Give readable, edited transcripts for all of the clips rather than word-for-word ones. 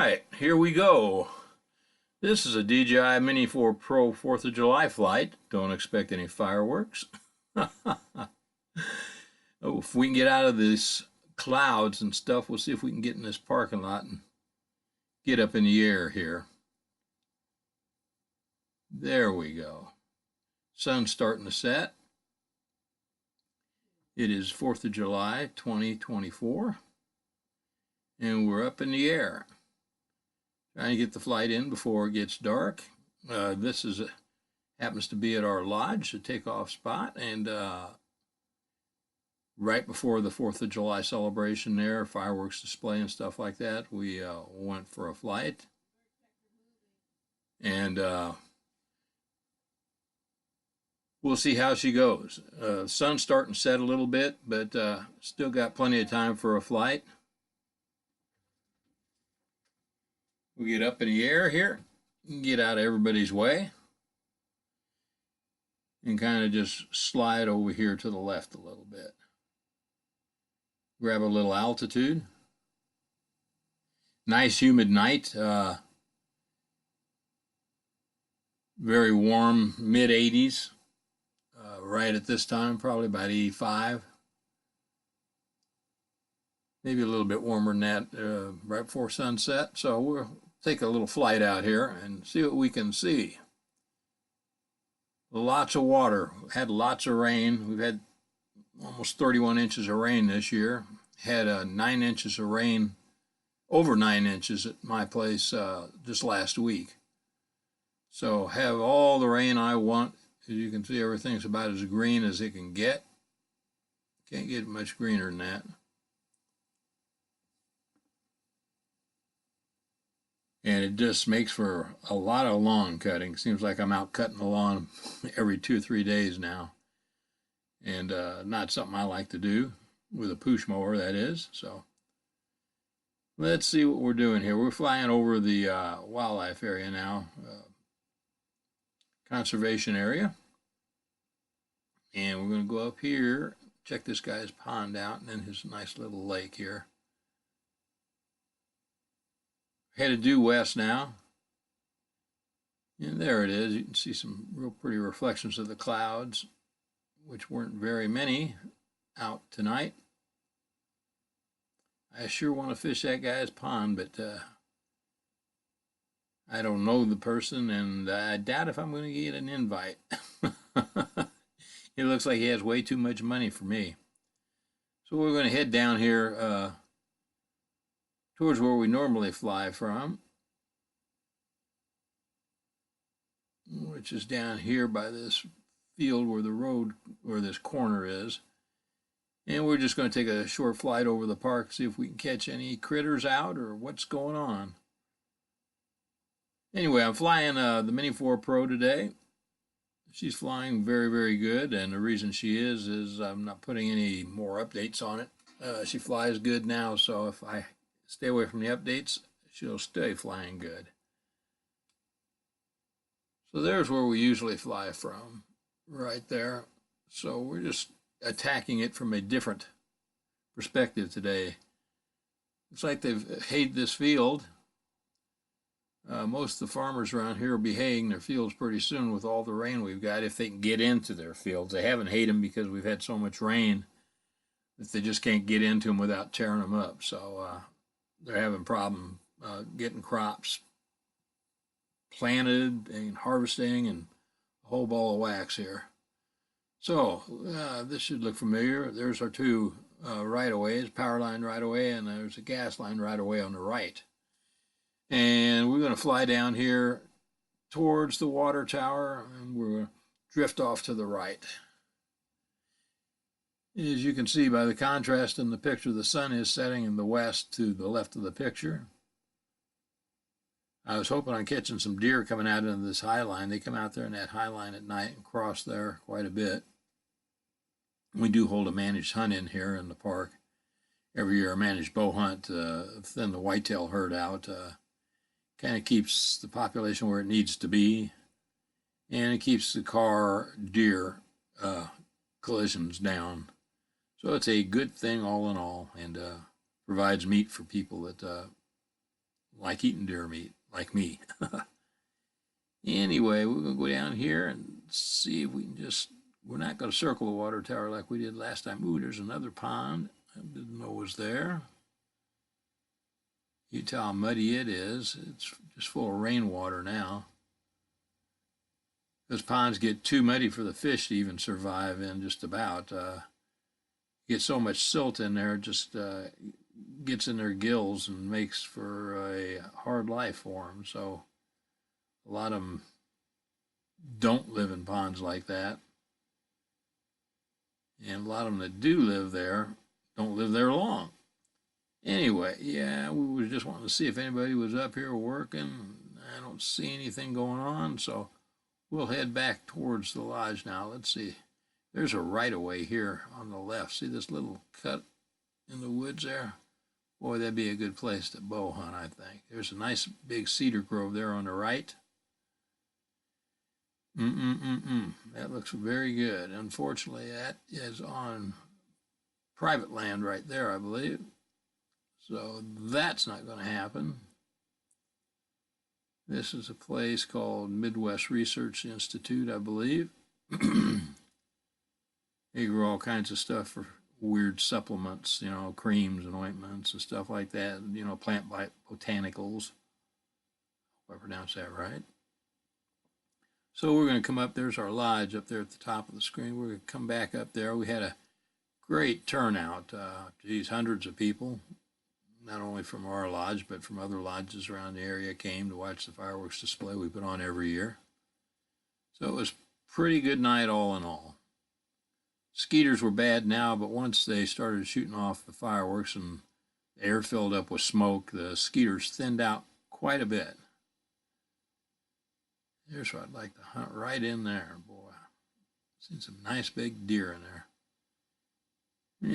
right, here we go. This is a DJI Mini 4 Pro 4th of July flight. Don't expect any fireworks. Oh, if we can get out of these clouds and stuff, we'll see if we can get in this parking lot and get up in the air here. There we go. Sun's starting to set. It is 4th of July, 2024, and we're up in the air. Trying to get the flight in before it gets dark. This happens to be at our lodge, the takeoff spot, and right before the 4th of July celebration there, fireworks display and stuff like that, we went for a flight. And we'll see how she goes. Sun's starting to set a little bit, but still got plenty of time for a flight. We get up in the air here, get out of everybody's way, and kind of just slide over here to the left a little bit. Grab a little altitude. Nice humid night. Very warm, mid 80s. Right at this time, probably about 85. Maybe a little bit warmer than that right before sunset. So we'll take a little flight out here and see what we can see. Lots of water. Had lots of rain. We've had almost 31 inches of rain this year. Had 9 inches of rain, over 9 inches at my place just last week. So have all the rain I want. As you can see, everything's about as green as it can get. Can't get much greener than that. And it just makes for a lot of lawn cutting. Seems like I'm out cutting the lawn every 2 or 3 days now. And not something I like to do with a push mower, that is. So let's see what we're doing here. We're flying over the wildlife area now, conservation area. And we're going to go up here, check this guy's pond out, and then his nice little lake here. Headed due west now. And there it is. You can see some real pretty reflections of the clouds, which weren't very many out tonight. I sure want to fish that guy's pond, but I don't know the person, and I doubt if I'm going to get an invite. It looks like he has way too much money for me. So we're going to head down here towards where we normally fly from, which is down here by this field where the road, where this corner is. And we're just going to take a short flight over the park, see if we can catch any critters out or what's going on. Anyway, I'm flying the Mini 4 Pro today. She's flying very, very good, and the reason she is I'm not putting any more updates on it. She flies good now, so if I stay away from the updates, she'll stay flying good. So there's where we usually fly from, right there. So we're just attacking it from a different perspective today. Looks like they've hayed this field. Most of the farmers around here will be haying their fields pretty soon with all the rain we've got, if they can get into their fields. They haven't hayed them because we've had so much rain that they just can't get into them without tearing them up. So they're having a problem getting crops planted and harvesting and a whole ball of wax here. So this should look familiar. There's our two right-of-ways, power line right-of-way, and there's a gas line right-of-way on the right. And we're going to fly down here towards the water tower, and we're going to drift off to the right. As you can see by the contrast in the picture, the sun is setting in the west to the left of the picture. I was hoping on catching some deer coming out into this high line. They come out there in that high line at night and cross there quite a bit. We do hold a managed hunt in here in the park. Every year a managed bow hunt, thin the whitetail herd out. Kind of keeps the population where it needs to be, and it keeps the car-deer collisions down. So it's a good thing all in all, and provides meat for people that like eating deer meat, like me. Anyway, we're going to go down here and see if we can just, we're not going to circle the water tower like we did last time. Ooh, there's another pond. I didn't know was there. You tell how muddy it is. It's just full of rainwater now. Those ponds get too muddy for the fish to even survive in just about. You get so much silt in there, it just gets in their gills and makes for a hard life for them. So a lot of them don't live in ponds like that. And a lot of them that do live there don't live there long. Anyway, yeah, we were just wanting to see if anybody was up here working. I don't see anything going on, so we'll head back towards the lodge now. Let's see. There's a right-of-way here on the left. See this little cut in the woods there? Boy, that'd be a good place to bow hunt, I think. There's a nice big cedar grove there on the right. That looks very good. Unfortunately, that is on private land right there, I believe. So that's not going to happen. This is a place called Midwest Research Institute, I believe. They grow all kinds of stuff for weird supplements, you know, creams and ointments and stuff like that, you know, plant botanicals. Hope I pronounced that right. So we're going to come up, there's our lodge up there at the top of the screen. We're going to come back up there. We had a great turnout, geez, hundreds of people, not only from our lodge, but from other lodges around the area came to watch the fireworks display we put on every year. So it was a pretty good night all in all. Skeeters were bad now, but once they started shooting off the fireworks and the air filled up with smoke, the skeeters thinned out quite a bit. Here's what I'd like to hunt right in there, boy. Seen some nice big deer in there.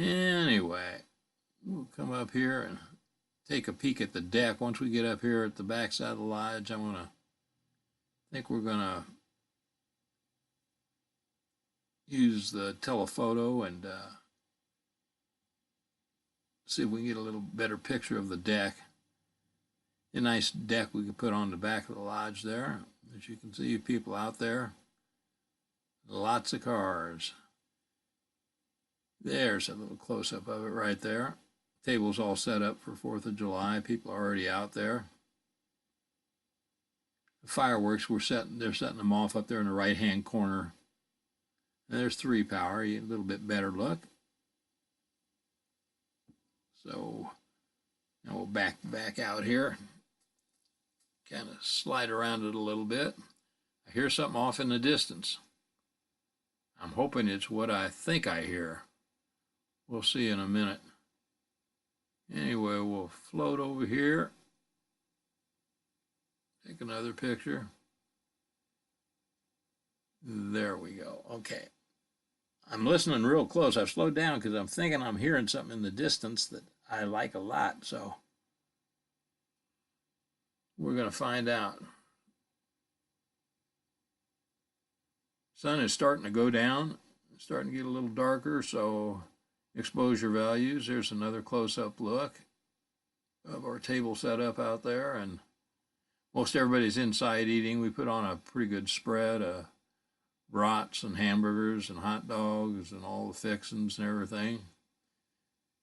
Anyway, we'll come up here and take a peek at the deck. Once we get up here at the backside of the lodge, I think we're gonna use the telephoto and see if we can get a little better picture of the deck. A nice deck we could put on the back of the lodge there. As you can see, people out there. Lots of cars. There's a little close-up of it right there. Table's all set up for 4th of July. People are already out there. The fireworks, they're setting them off up there in the right-hand corner. And there's 3 power, a little bit better look. So now we'll back out here. Kind of slide around it a little bit. I hear something off in the distance. I'm hoping it's what I think I hear. We'll see in a minute. Anyway, we'll float over here. Take another picture. There we go. Okay. I'm listening real close. I've slowed down because I'm thinking I'm hearing something in the distance that I like a lot. So we're going to find out. Sun is starting to go down. It's starting to get a little darker, so exposure values. There's another close-up look of our table set up out there, and most everybody's inside eating. We put on a pretty good spread of brats and hamburgers and hot dogs and all the fixings and everything.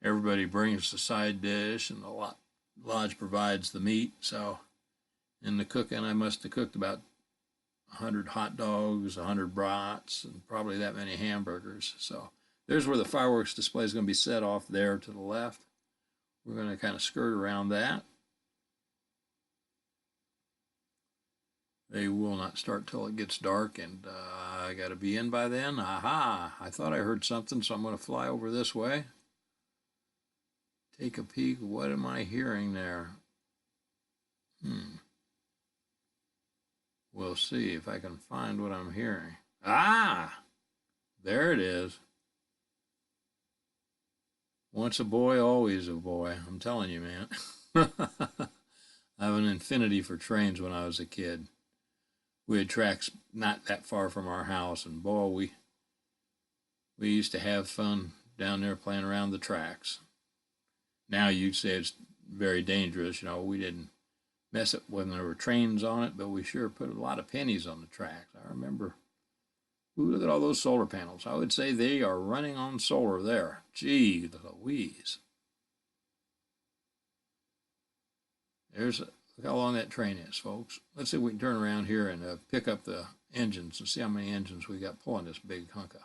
Everybody brings the side dish, and the lodge provides the meat. So in the cooking, I must have cooked about 100 hot dogs, 100 brats, and probably that many hamburgers. So there's where the fireworks display is going to be set off there to the left. We're going to kind of skirt around that. They will not start till it gets dark, and I got to be in by then. Aha! I thought I heard something, so I'm going to fly over this way. Take a peek. What am I hearing there? We'll see if I can find what I'm hearing. Ah! There it is. Once a boy, always a boy. I'm telling you, man. I have an infinity for trains when I was a kid. We had tracks not that far from our house, and boy, we used to have fun down there playing around the tracks. Now you'd say it's very dangerous. You know, we didn't mess it when there were trains on it, but we sure put a lot of pennies on the tracks. I remember, ooh, look at all those solar panels. I would say they are running on solar there. Gee Louise. Look how long that train is, folks. Let's see if we can turn around here and pick up the engines and see how many engines we got pulling this big hunk of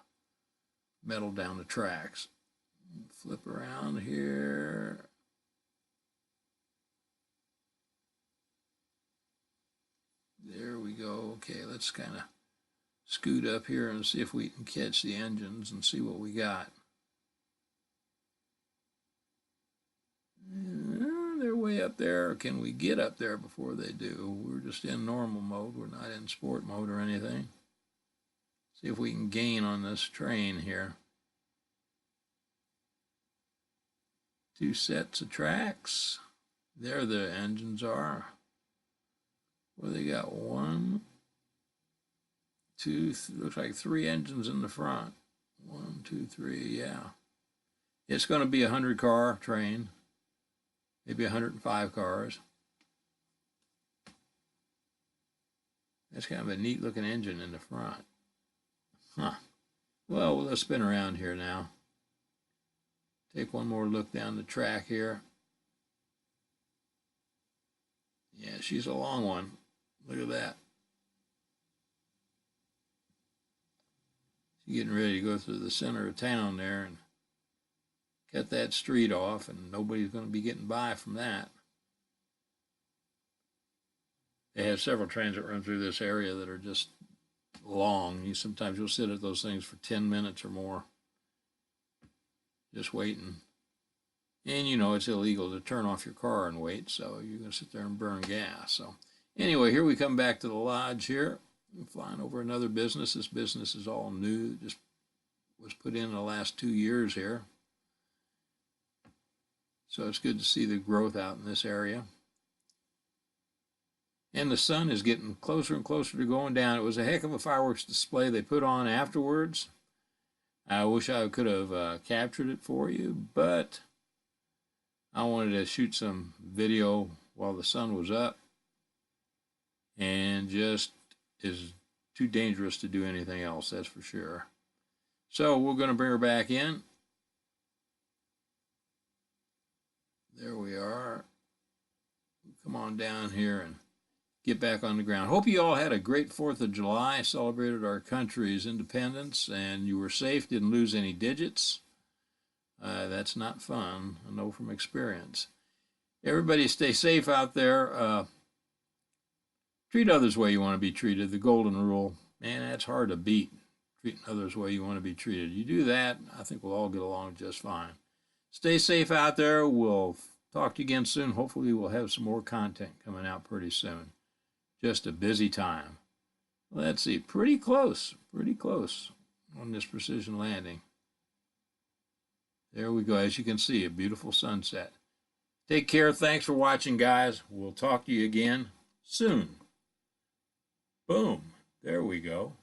metal down the tracks. Flip around here. There we go. Okay, let's kind of scoot up here and see if we can catch the engines and see what we got. They're way up there. Can we get up there before they do? We're just in normal mode. We're not in sport mode or anything. See if we can gain on this train here. 2 sets of tracks. There the engines are. Well, they got 1, 2, looks like 3 engines in the front. 1, 2, 3, yeah. It's going to be a 100-car train. Maybe 105 cars. That's kind of a neat looking engine in the front. Huh. Well, let's spin around here now. Take one more look down the track here. Yeah, she's a long one. Look at that. She's getting ready to go through the center of town there and cut that street off, and nobody's going to be getting by from that. They have several trains that run through this area that are just long. Sometimes you'll sit at those things for 10 minutes or more, just waiting. And you know it's illegal to turn off your car and wait, so you're going to sit there and burn gas. So anyway, here we come back to the lodge here. We're flying over another business. This business is all new, just was put in the last 2 years here. So it's good to see the growth out in this area. And the sun is getting closer and closer to going down. It was a heck of a fireworks display they put on afterwards. I wish I could have captured it for you, but I wanted to shoot some video while the sun was up, and just is too dangerous to do anything else, that's for sure. So we're going to bring her back in. There we are. Come on down here and get back on the ground. Hope you all had a great 4th of July, celebrated our country's independence, and you were safe, didn't lose any digits. That's not fun, I know from experience. Everybody stay safe out there. Treat others the way you want to be treated. The golden rule, man, that's hard to beat. Treating others the way you want to be treated. You do that, I think we'll all get along just fine. Stay safe out there. We'll talk to you again soon. Hopefully we'll have some more content coming out pretty soon. Just a busy time. Let's see, pretty close on this precision landing. There we go. As you can see, a beautiful sunset. Take care. Thanks for watching, guys. We'll talk to you again soon. Boom. There we go.